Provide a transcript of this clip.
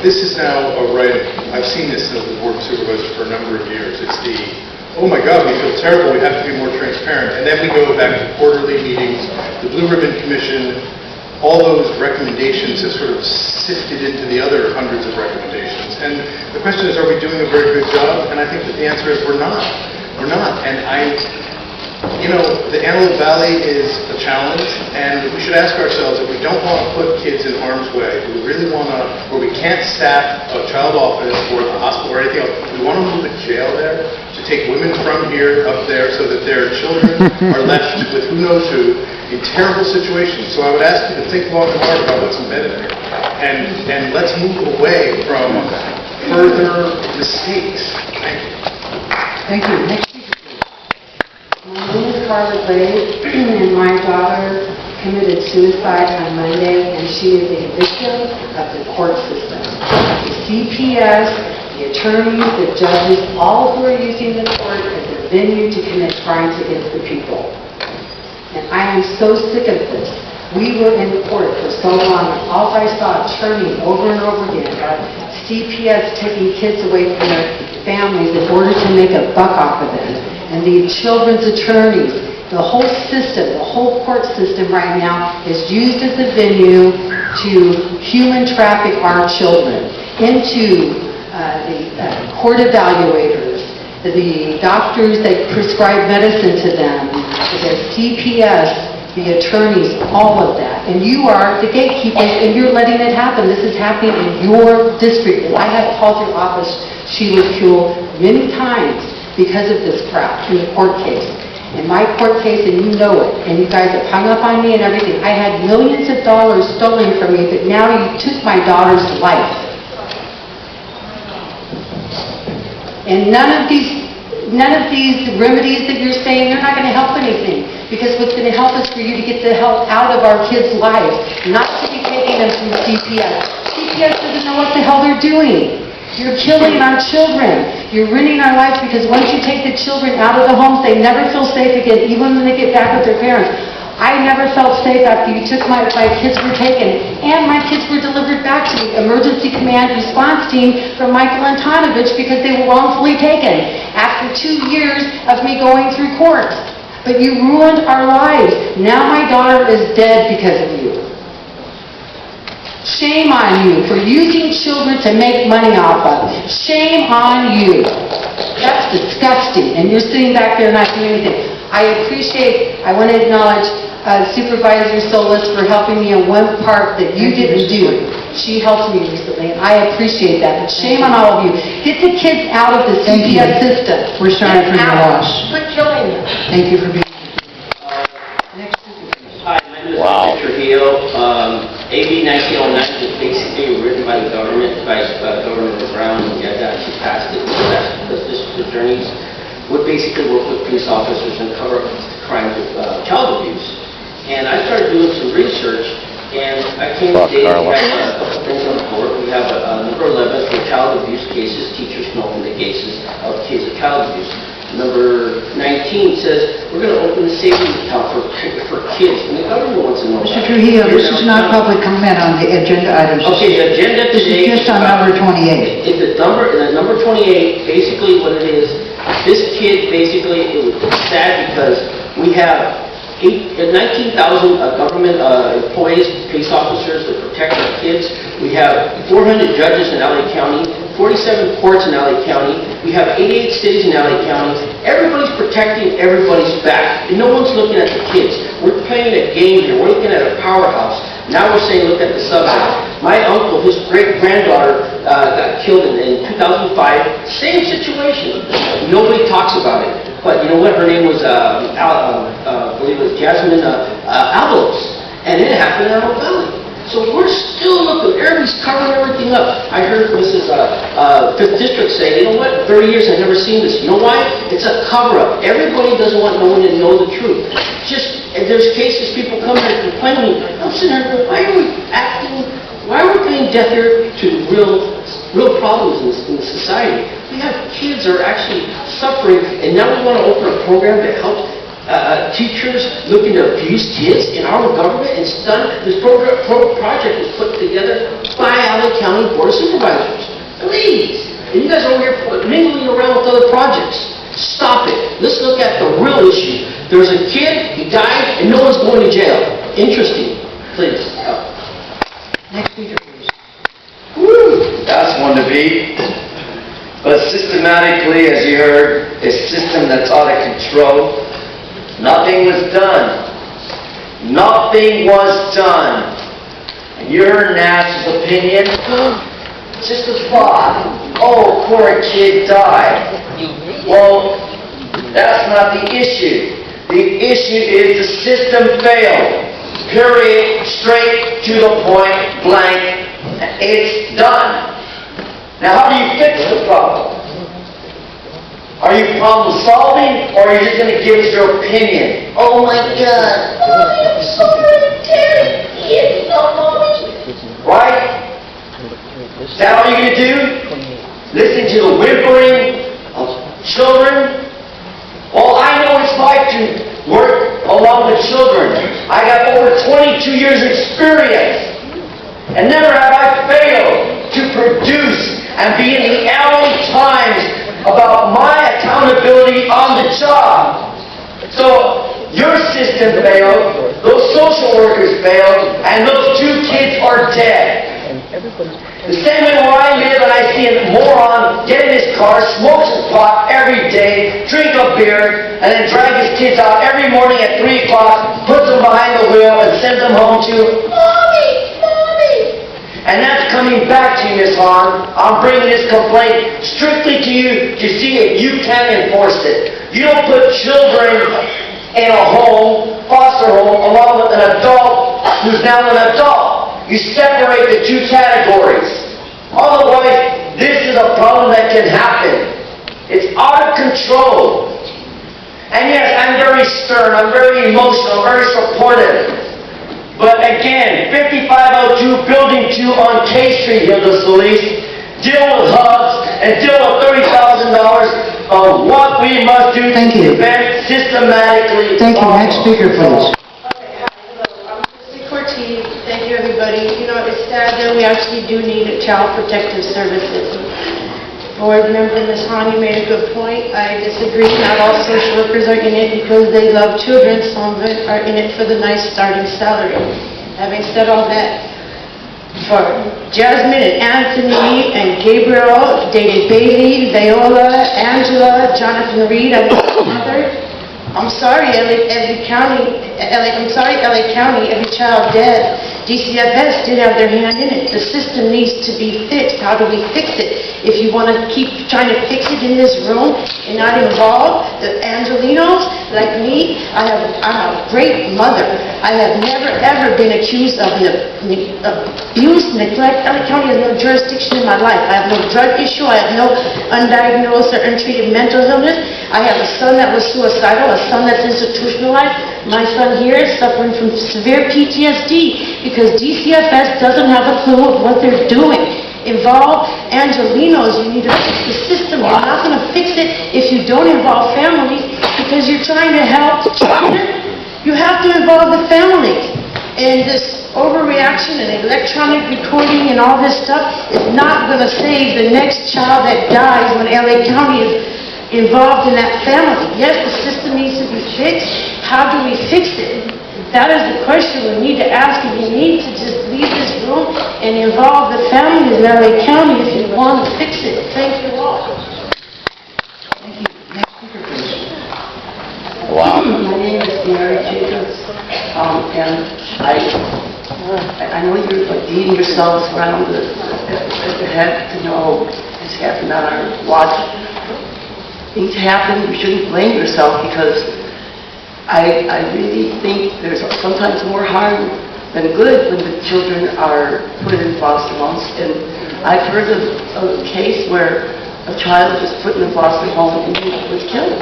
this is now a right. I've seen this as the board of supervisors for a number of years. It's the, oh my God, we feel terrible, we have to be more transparent. And then we go back to quarterly meetings, the Blue Ribbon Commission, all those recommendations have sort of sifted into the other hundreds of recommendations. And the question is, are we doing a very good job? And I think that the answer is we're not. We're not. And the Antelope Valley is a challenge, and we should ask ourselves if we don't want to put kids in harm's way, do we really want to, where we can't staff a child office or the hospital or anything else, we want to move a jail there to take women from here up there so that their children are left with who knows who in terrible situations. So I would ask you to think long and hard about what's embedded here. And let's move away from further mistakes. Thank you. Thank you. Next speaker, please. My name is Carla Glade, and my daughter committed suicide on Monday, and she is a victim of the court system. The CPS, the attorneys, the judges, all who are using the court as a venue to commit crimes against the people. And I am so sick of this. We were in court for so long, and all I saw churning over and over again about CPS taking kids away from their families in order to make a buck off of them. And the children's attorneys, the whole system, the whole court system right now is used as a venue to human traffic our children into the court evaluators, the doctors that prescribe medicine to them, the CPS, the attorneys, all of that. And you are the gatekeepers, and you're letting it happen. This is happening in your district. And I have called your office, Sheila Kuehl, many times because of this crap in the court case. In my court case, and you know it, and you guys have hung up on me and everything. I had millions of dollars stolen from me, but now you took my daughter's life. And none of these remedies that you're saying, they're not going to help anything. Because what's going to help is for you to get the hell out of our kids' lives, not to be taking them through CPS. CPS doesn't know what the hell they're doing. You're killing our children. You're ruining our lives because once you take the children out of the homes, they never feel safe again, even when they get back with their parents. I never felt safe after you took my kids were taken, and my kids were delivered back to the emergency command response team from Michael Antonovich because they were wrongfully taken after 2 years of me going through court. But you ruined our lives. Now my daughter is dead because of you. Shame on you for using children to make money off of. Shame on you. That's disgusting. And you're sitting back there not doing anything. I want to acknowledge Supervisor Solis for helping me in one part that you didn't do. She helped me recently, and I appreciate that. But shame on all of you. Get the kids out of the CPS system. We're sorry for your loss. Quit killing them. Thank you for being here. Next speaker. Hi, my name is Victor Trujillo. AB 1909 was basically written by the government, by Governor Brown, and yet actually passed it because district attorneys would basically work with police officers and cover up crimes of child abuse. And I started doing some research, and I came today, we have a couple things on the board. We have number 11 for child abuse cases, teachers can open the cases of kids of child abuse. Number 19 says we're going to open the savings account for kids, and the government wants to know. Mr. Trujillo, this is not public comment on the agenda items. Okay, the agenda today. This is just on number 28. The number 28, basically what it is, this kid basically, it was sad because we have 19,000 government employees, police officers that protect our kids. We have 400 judges in LA County, 47 courts in LA County. We have 88 cities in LA County. Everybody's protecting everybody's back, and no one's looking at the kids. We're playing a game here. We're looking at a powerhouse. Now we're saying, look at the subject. My uncle, his great-granddaughter got killed in 2005. Same situation. Nobody talks about it. But you know what? Her name was, I believe it was Jasmine Avalos. And it happened in our valley. So we're still looking, everybody's covering everything up. I heard Mrs. 5th District say, you know what, 30 years I've never seen this. You know why? It's a cover-up. Everybody doesn't want no one to know the truth. If there's cases, people come here complaining, I'm sitting here going, why are we paying deaf ear to real problems in the society? We have kids that are actually suffering, and now we want to open a program to help teachers looking to abuse kids in our government. It's done, this project was put together by LA County Board of Supervisors. Please, and you guys are over here mingling around with other projects. Stop it. Let's look at the real issue. There's a kid, he died, and no one's going to jail. Interesting. Please. Next speaker, please. Woo, that's one to beat. But systematically, as you heard, a system that's out of control. Nothing was done. Nothing was done. And you heard Nash's opinion. Just a thought. Oh, poor kid died. Well, that's not the issue. The issue is the system failed. Period. Straight to the point, blank. It's done. Now, how do you fix the problem? Are you problem solving, or are you just going to give us your opinion? Oh my God! Oh, I'm sorry, Daddy. Right? Is that all you're going to do? Listen to the whimpering of children? Well, I know what it's like to work along with children. I got over 22 years of experience. And never have I failed to produce and be in the LA Times about my accountability on the job. So, your system failed, those social workers failed, and those 2 kids are dead. The same way where I live and I see a moron get in his car, smokes a pot every day, drink a beer, and then drag his kids out every morning at 3 o'clock, puts them behind the wheel, and sends them home to Mommy! And that's coming back to you, Ms. Hahn. I'm bringing this complaint strictly to you to see if you can enforce it. You don't put children in a home, foster home, along with an adult who's now an adult. You separate the 2 categories. Otherwise, this is a problem that can happen. It's out of control. And yes, I'm very stern, I'm very emotional, I'm very supportive. But again, 5502 Building 2 on K Street, Hilda Solis, deal with hugs and deal with $30,000 of what we must do Thank to you. prevent systematically. Thank you. Next speaker, please. I'm Christy Cortez. Thank you, everybody. You know, it's sad that we actually do need child protective services. Board member Ms. Hahn, you made a good point. I disagree. Not all social workers are in it because they love children. Some of it are in it for the nice starting salary. Having said all that, for Jasmine and Anthony and Gabriel, dated Bailey, Viola, Angela, Jonathan Reed, and my mother, I'm sorry, LA County, every child dead. DCFS did have their hand in it. The system needs to be fixed. How do we fix it? If you want to keep trying to fix it in this room and not involve the Angelinos like me, I'm a great mother. I have never ever been accused of abuse, neglect. LA County has no jurisdiction in my life. I have no drug issue. I have no undiagnosed or untreated mental illness. I have a son that was suicidal, a son that's institutionalized. My son here is suffering from severe PTSD because DCFS doesn't have a clue of what they're doing. Involve Angelinos. You need to fix the system. You're not going to fix it if you don't involve families because you're trying to help children. You have to involve the families. And this overreaction and electronic recording and all this stuff is not going to save the next child that dies when LA County is involved in that family. Yes, the system needs to be fixed. How do we fix it? That is the question we need to ask, and you need to just leave this room and involve the families in LA County if you want to fix it. Thank you all. Thank you. Next speaker, please. Wow. My name is Mary Jacobs, and I know you're like beating yourselves around the head to know this happened on our watch. Things happen, you shouldn't blame yourself because I really think there's sometimes more harm than good when the children are put in foster homes. And I've heard of a case where a child was put in a foster home and he was killed.